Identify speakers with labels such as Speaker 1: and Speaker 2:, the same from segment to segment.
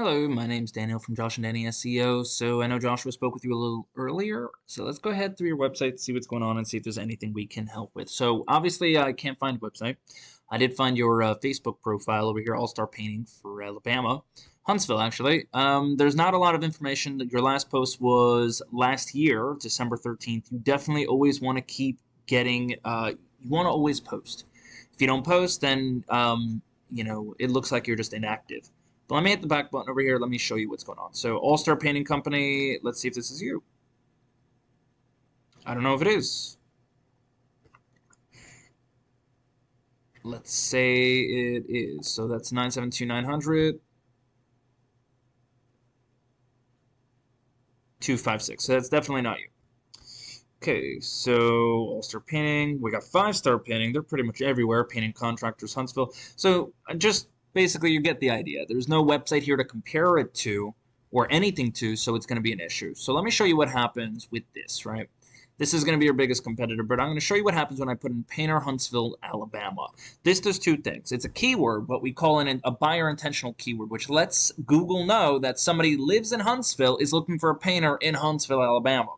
Speaker 1: Hello, my name's Daniel from Josh and Danny SEO. So I know Joshua spoke with you a little earlier. So let's go ahead through your website, see what's going on, and see if there's anything we can help with. So obviously, I can't find a website. I did find your Facebook profile over here, All Star Painting for Alabama, Huntsville, actually. There's not a lot of information. Your last post was last year, December 13th. You definitely always want to keep getting, you want to always post. If you don't post, then, it looks like you're just inactive. But let me hit the back button over here. Let me show you what's going on. So All-Star Painting Company, let's see if this is you. I don't know if it is. Let's say it is. So that's 972-900. 256. So that's definitely not you. Okay, so All-Star Painting. We got 5-Star Painting. They're pretty much everywhere. Painting Contractors, Huntsville. So just basically you get the idea. There's no website here to compare it to or anything to, so it's going to be an issue. So let me show you what happens with this, right? This is going to be your biggest competitor, but I'm going to show you what happens when I put in Painter, Huntsville, Alabama. This does two things. It's a keyword, but we call it a buyer intentional keyword, which lets Google know that somebody lives in Huntsville is looking for a painter in Huntsville, Alabama.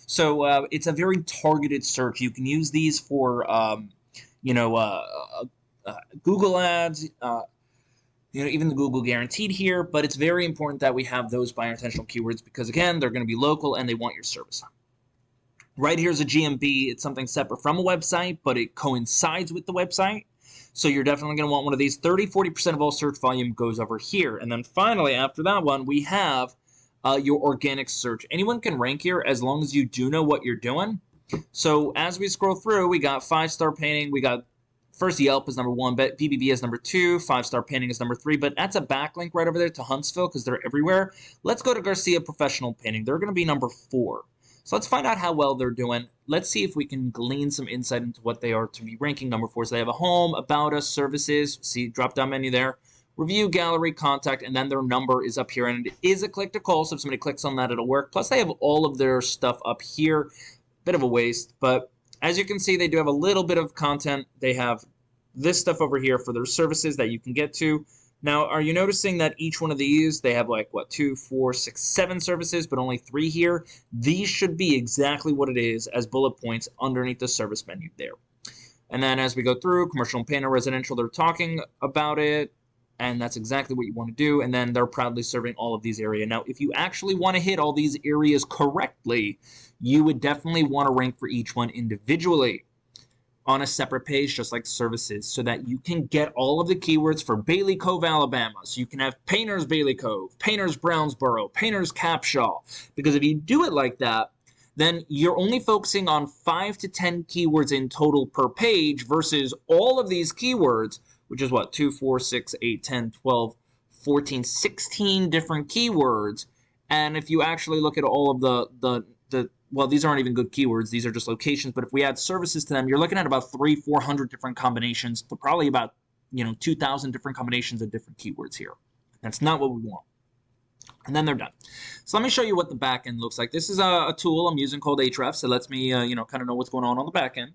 Speaker 1: So it's a very targeted search. You can use these for, Google ads, even the Google guaranteed here, but it's very important that we have those buyer intentional keywords because, again, they're going to be local and they want your service. Right here's a GMB. It's something separate from a website, but it coincides with the website. So you're definitely going to want one of these. 30-40% of all search volume goes over here. And then finally, after that one, we have your organic search. Anyone can rank here as long as you do know what you're doing. So as we scroll through, we got 5-Star Painting. We got first Yelp is number 1, but BBB is number 2, 5-Star Painting is number 3, but that's a backlink right over there to Huntsville because they're everywhere. Let's go to Garcia Professional Painting. They're going to be number 4. So let's find out how well they're doing. Let's see if we can glean some insight into what they are to be ranking number 4. So they have a home, about us, services, see drop-down menu there, review, gallery, contact, and then their number is up here. And it is a click to call, so if somebody clicks on that, it'll work. Plus they have all of their stuff up here. Bit of a waste, but as you can see, they do have a little bit of content. They have this stuff over here for their services that you can get to. Now, are you noticing that each one of these, they have like, 2, 4, 6, 7 services, but only 3 here? These should be exactly what it is as bullet points underneath the service menu there. And then as we go through, commercial and painter, residential, they're talking about it, and that's exactly what you want to do. And then they're proudly serving all of these areas. Now, if you actually want to hit all these areas correctly, you would definitely want to rank for each one individually on a separate page, just like services, so that you can get all of the keywords for Bailey Cove, Alabama. So you can have Painters Bailey Cove, Painters Brownsboro, Painters Capshaw. Because if you do it like that, then you're only focusing on 5 to 10 keywords in total per page versus all of these keywords, which is 2, 4, 6, 8, 10, 12, 14, 16 different keywords. And if you actually look at all of well, these aren't even good keywords. These are just locations. But if we add services to them, you're looking at about 300-400 different combinations, but probably about 2,000 different combinations of different keywords here. That's not what we want. And then they're done. So let me show you what the back end looks like. This is a tool I'm using called Ahrefs. It lets me kind of know what's going on the back end.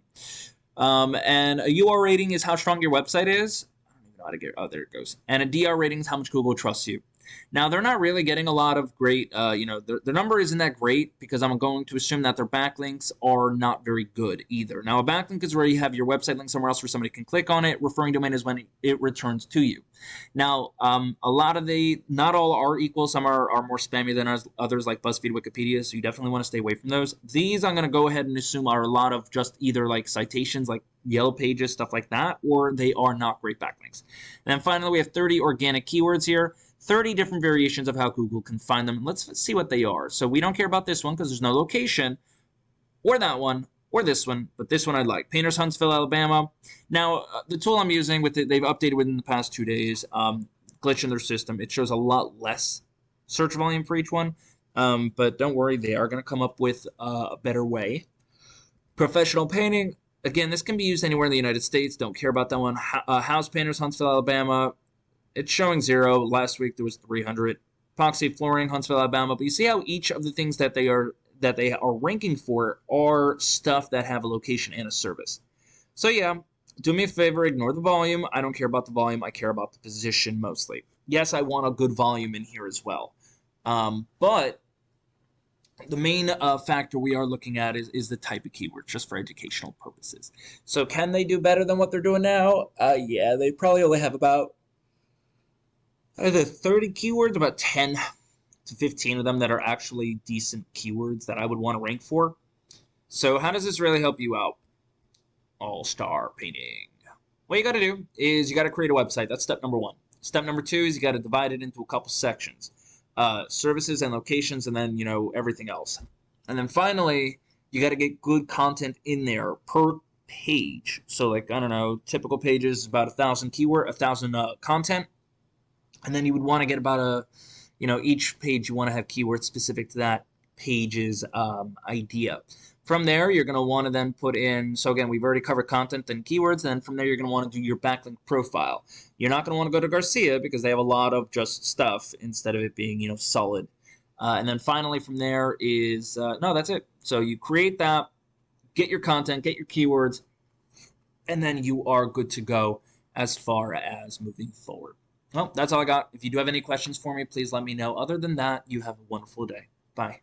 Speaker 1: And a UR rating is how strong your website is. I don't even know how to get. Oh, there it goes. And a DR rating is how much Google trusts you. Now, they're not really getting a lot of great, their number isn't that great because I'm going to assume that their backlinks are not very good either. Now, a backlink is where you have your website link somewhere else where somebody can click on it. Referring domain is when it returns to you. Now, a lot of not all are equal. Some are more spammy than others, like BuzzFeed, Wikipedia, so you definitely want to stay away from those. These I'm going to go ahead and assume are a lot of just either like citations, like Yellow Pages, stuff like that, or they are not great backlinks. And then finally, we have 30 organic keywords here. 30 different variations of how Google can find them. Let's see what they are. So we don't care about this one because there's no location, or that one, or this one, but this one I like. Painters Huntsville, Alabama. Now, the tool I'm using, they've updated within the past 2 days, glitch in their system. It shows a lot less search volume for each one, but don't worry, they are going to come up with a better way. Professional painting. Again, this can be used anywhere in the United States. Don't care about that one. House Painters Huntsville, Alabama. It's showing 0. Last week there was 300. Epoxy flooring, Huntsville, Alabama. But you see how each of the things that they are ranking for are stuff that have a location and a service. So yeah, do me a favor, ignore the volume. I don't care about the volume. I care about the position mostly. Yes, I want a good volume in here as well. But the main factor we are looking at is the type of keyword, just for educational purposes. So can they do better than what they're doing now? Yeah, they probably only have about either 30 keywords, about 10 to 15 of them that are actually decent keywords that I would want to rank for. So how does this really help you out? All-star painting. What you got to do is you got to create a website. That's step number one. Step number two is you got to divide it into a couple sections. Services and locations, and then, everything else. And then finally, you got to get good content in there per page. So, like, I don't know, typical pages about 1,000 content. And then you would want to get about each page you want to have keywords specific to that page's idea. From there, you're going to want to then put in, so again, we've already covered content and keywords, and from there you're going to want to do your backlink profile. You're not going to want to go to Garcia because they have a lot of just stuff instead of it being, solid. And then finally from there is, no, that's it. So you create that, get your content, get your keywords, and then you are good to go as far as moving forward. Well, that's all I got. If you do have any questions for me, please let me know. Other than that, you have a wonderful day. Bye.